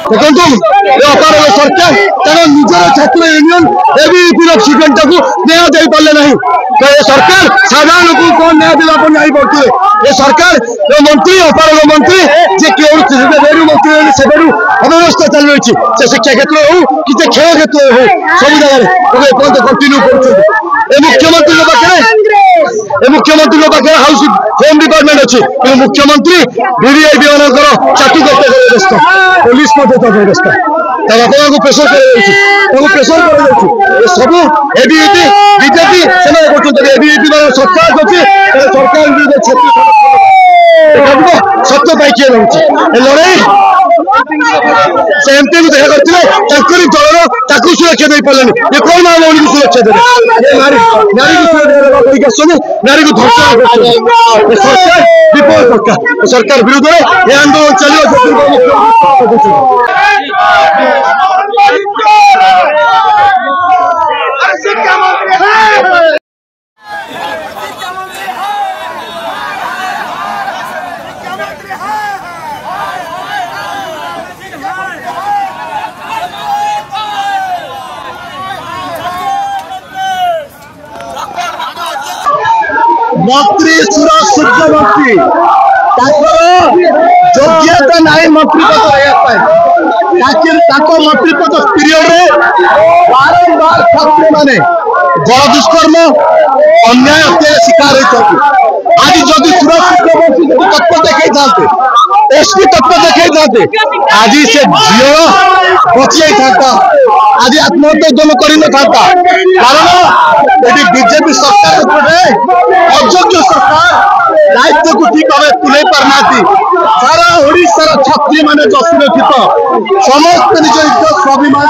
देखो अपार सरकार निजर छात्र यूनियन एबीवीपी स्टूडेंट को न्याय दे पारे ना तो ये सरकार साधारण लोक कौन न्याय देवाक नहीं पड़े ये सरकार मंत्री अपार मंत्री जे रेणु मंत्री से अव्यवस्था चल रही है शिक्षा क्षेत्र हो कि खेल क्षेत्र हो सब जगह कंटिन्यू कर मुख्यमंत्री पाखे हाउस होम डिपार्टमेंट अच्छी कि मुख्यमंत्री वीवीआईपी मान चाटू करते व्यस्त पुलिस व्यस्त बापा को प्रेसर प्रेसर कर सब एबीवीपी बीजेपी से एबीवीपी सरकार अच्छी सरकार सत्य पाई लड़ाई सेमती को देखा करते दलर सुरक्षा दे पारे ये कौन माँ भौणी को सुरक्षा देते नारी को सुरक्षा नारी को धर्षण सरकार विफल सरकार सरकार विरुद्ध ये आंदोलन चलो मंत्री सुरज सूर्यवंशी योग्यता नहीं मंत्री पद मंत्री पद पीरियड बारंबार छात्री माने गण दुष्कर्म अन्याय अत्याचार शिकार होती आज जदि सुरज सूर्यवंशी तत्पर देखते एसपी तत्पर देखते आज से झील बची था आज आत्महत्या उद्यम कर कारण ये बीजेपी सरकार अयोग्य सरकार दायित्व को ठीक भाव तुले पारना सारा ओडिशार छात्री माने असुरक्षित समस्त निज निज स्वाभिमान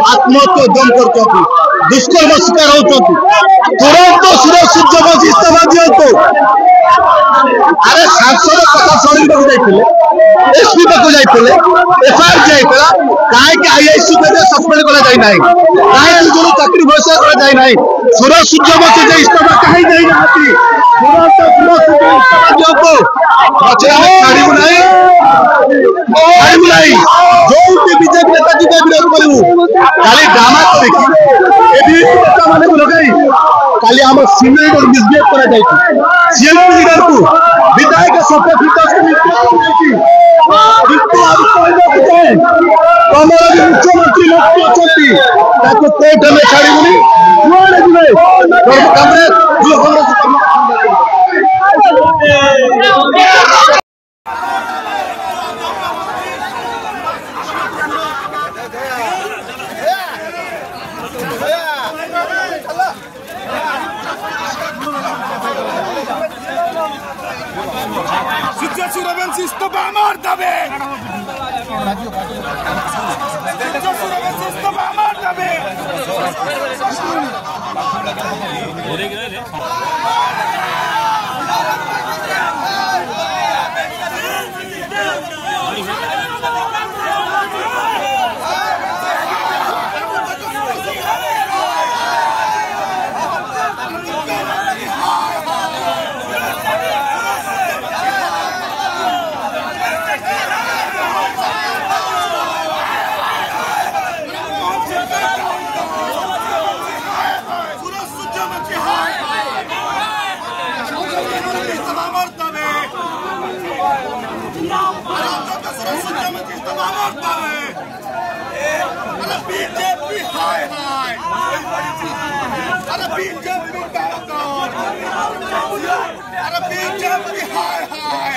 आत्महत्या उद्यम कर दुष्कर्म शिकार होती तुरंत सुरज सूर्यवंशी इस्तीफा दिंतु अरे सांसद कथा शुणी एसपी पाक जाते एफआईआर जाइए कहीं आईआईसी सस्पेंड करा कहीं चाकरी बहिष्कार करा सुरज सूर्यवंशी जो इस्तीफा कहीं जो बीजेपी नेता जी विरोध करूँ खाली ड्रामा काली आम सीनियर मिसबिहेव कर सीएमपी लीडर को विधायक शपथ मुख्यमंत्री लोग कोर्ट में छाड़ूनी सूर्यवंशी इस्तीफा मार दबे इस्तीफा मार दबे बीजेपी हाय हाय अरे बीजेपी अरे बीजेपी हाय हाय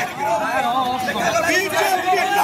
बीजेपी